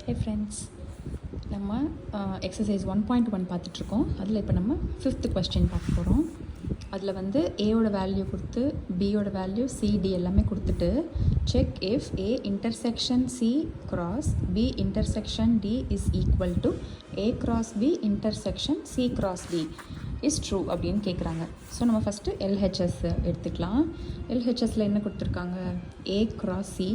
Hey friends, நம்ம exercise 1.1 பார்த்துட்ருக்கோம். அதில் இப்போ நம்ம 5th கொஸ்டின் பார்க்க போகிறோம். அதில் வந்து ஏயோட வேல்யூ கொடுத்து பியோட வேல்யூ சிடி எல்லாமே கொடுத்துட்டு check if A intersection C cross B intersection D is equal to A cross B intersection C cross D is true அப்படின்னு கேட்குறாங்க. ஸோ நம்ம ஃபஸ்ட்டு எல்ஹெச்எஸ் எடுத்துக்கலாம். எல்ஹெச்எஸில் என்ன கொடுத்துருக்காங்க? ஏ கிராஸ் சி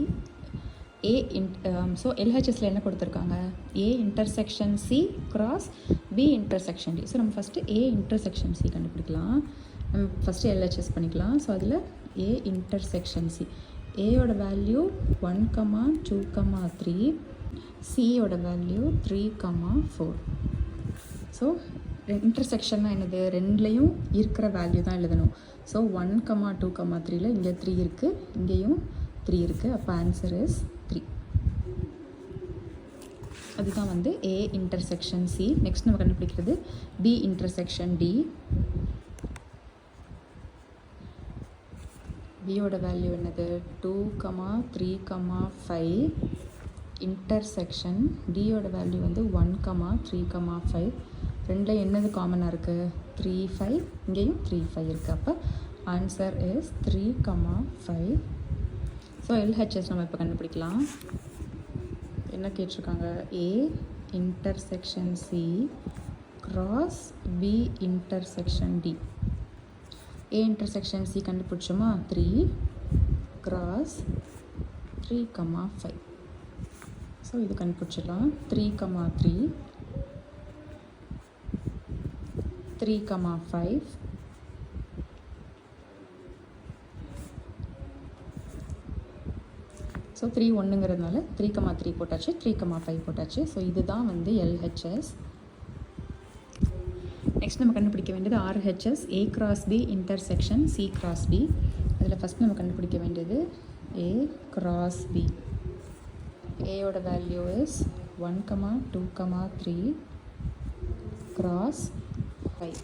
ஸோ எல்ஹெச்எஸில் என்ன கொடுத்துருக்காங்க? A intersection C cross B intersection D. So நம்ம ஃபஸ்ட்டு ஏ இன்டர்செக்ஷன் சி கண்டுபிடிக்கலாம். நம்ம ஃபஸ்ட்டு எல்ஹெச்எஸ் பண்ணிக்கலாம். ஸோ அதில் ஏ இன்டர்செக்ஷன் சி, ஏயோட வேல்யூ 1, 2, 3, சியோட வேல்யூ 3, 4. ஸோ இன்டர்செக்ஷன்னா என்னது? ரெண்டுலேயும் இருக்கிற வேல்யூ தான் எழுதணும். ஸோ 1, 2, 3ல் இங்கே 3 இருக்குது, இங்கேயும் 3 இருக்குது. அப்போ ஆன்சர் இஸ் 3. அதுதான் வந்து ஏ இன்டர்செக்ஷன் சி. நெக்ஸ்ட் நம்ம கண்டுபிடிக்கிறது பி இன்டர்செக்ஷன் டி. பியோட வேல்யூ என்னது? 2, 3, 5. இன்டர்செக்ஷன் டியோட வேல்யூ வந்து 1, 3, 5. ரெண்டில் என்னது காமனாக இருக்குது? 3, 5. இங்கேயும் 3, 5 இருக்குது. அப்போ ஆன்சர் இஸ் 3, 5. ஸோ எல்ஹெச்எஸ் நம்ம இப்போ கண்டுபிடிக்கலாம். என்ன கேட்டிருக்காங்க? A intersection C cross B intersection D. A intersection C கண்டுபிடிச்சோமா? 3 கிராஸ் 3, 5. ஸோ இது கண்டுபிடிச்சிடலாம். 3, 3, 3, 5. ஸோ 3 1ங்கிறதுனால 3, 3 போட்டாச்சு, 3, 5 போட்டாச்சு. ஸோ இதுதான் வந்து எல்ஹெச்எஸ். நெக்ஸ்ட் நம்ம கண்டுபிடிக்க வேண்டியது RHS, A cross B intersection C cross D. அதில் ஃபஸ்ட் நம்ம கண்டுபிடிக்க வேண்டியது ஏ கிராஸ் பி. ஏயோட value is 1, 2, 3 cross 5.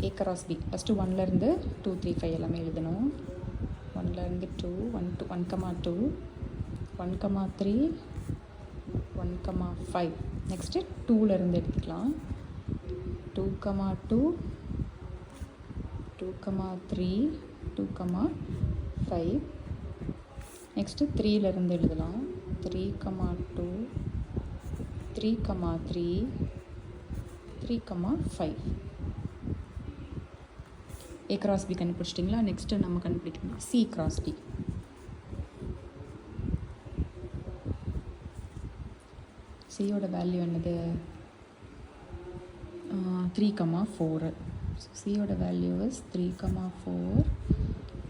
A cross B first 1லேருந்து 2, 3, 5 எல்லாமே எழுதணும். 1லேருந்து 2, 1, 2, 1, 2, 1, 3, 1, 5. நெக்ஸ்ட்டு 2லேருந்து எடுத்துக்கலாம். 2, 2, 2, 3, 2, 5. நெக்ஸ்ட்டு 3லேருந்து எழுதலாம். 3, 2, 3, 3, 3, 5. ஏ கிராஸ் பி கண்டுபிடிச்சிட்டிங்களா? நெக்ஸ்ட்டு நம்ம கண்டுபிடிக்கணும் சி கிராஸ் டி. சியோட வேல்யூ என்னது? 3, 4. சியோட வேல்யூ இஸ் 3, 4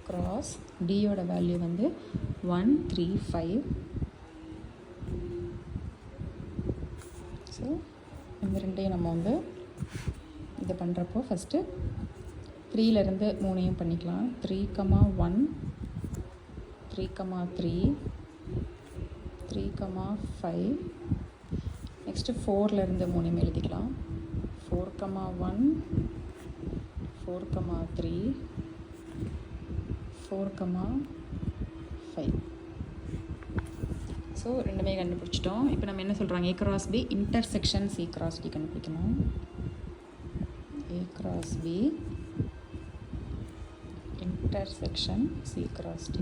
கிராஸ் டியோட வேல்யூ வந்து 1, 3, 5. ஸோ இந்த ரெண்டையும் நம்ம வந்து இது பண்ணுறப்போ ஃபஸ்ட்டு 3லேருந்து 3ஐயும் பண்ணிக்கலாம். 3, 1, 3, 3, 3, 5. நெக்ஸ்ட்டு 4லேருந்து 3ஐயும் எழுதிக்கலாம். 4, 1, 4, 3, 4, 5. ஸோ ரெண்டுமே கண்டுபிடிச்சிட்டோம். இப்போ நம்ம என்ன சொல்கிறாங்க? A cross B intersection C cross D கண்டுபிடிக்கணும். A cross B intersection C cross D.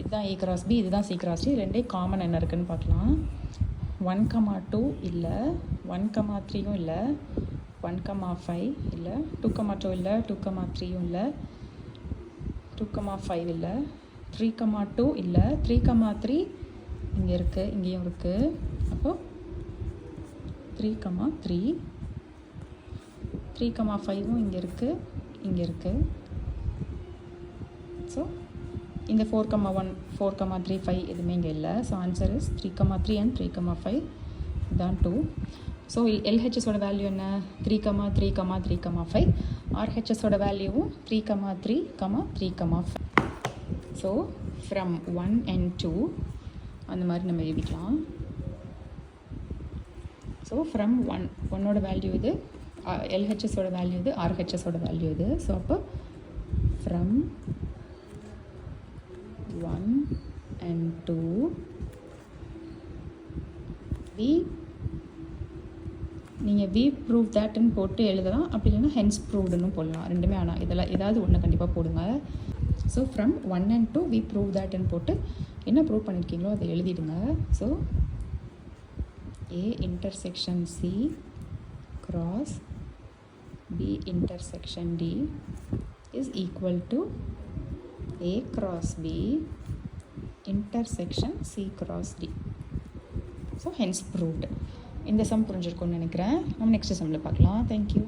இதுதான் ஏ கிராஸ் பி, இதுதான் சி கிராஸ் டி. ரெண்டே காமன் என்ன இருக்குன்னு பார்க்கலாம். 1, 2 இல்லை, 1, 3யும் இல்லை, 1, 5 இல்லை, 2, 2 இல்லை, 2, 3யும் இல்லை, 2, 5 இல்லை, 3, 2 இல்லை, 3, 3 இங்கே இருக்குது, இங்கேயும் இருக்குது. அப்போது 3, 3, 3, 5வும் இங்கே இருக்குது, இங்கே இருக்குது. ஸோ இந்த 4, 1, 4, 3, 5 எதுவுமே இங்கே இல்லை. ஸோ ஆன்சர் இஸ் 3, 3 அண்ட் 3, 5 தான் 2. ஸோ எல்ஹெச்எஸோட வேல்யூ என்ன? 3, 3, 3, 5. ஆர்ஹெச்எஸோட வேல்யூவும் 3, 3, 3, 5. ஸோ ஃப்ரம் 1 and 2 அந்த மாதிரி நம்ம எழுதிக்கலாம். ஸோ ஃப்ரம் 1ஓட வேல்யூ இது, எல்ஹெச்எஸோட வேல்யூ இது, ஆர்ஹெச்எஸோட வேல்யூ இது. ஸோ அப்போ ஃப்ரம் 1 and 2 நீங்கள் வி ப்ரூவ் தேட்டுன்னு போட்டு எழுதலாம், அப்படி இல்லைன்னா ஹென்ஸ் ப்ரூவ்டுன்னு போடலாம். ரெண்டுமே ஆனால் இதெல்லாம் ஏதாவது ஒன்று கண்டிப்பாக போடுங்க. So from 1 and 2 we prove தேட்டுன்னு போட்டு என்ன ப்ரூவ் பண்ணியிருக்கீங்களோ அதை எழுதிடுங்க. So A intersection C cross B intersection D is equal to A cross B intersection C cross D. So hence proved. இந்த சம் புரிஞ்சிருக்கும்னு நினைக்கிறேன். நம்ம நெக்ஸ்ட் சம்மில் பார்க்கலாம். தேங்க்யூ.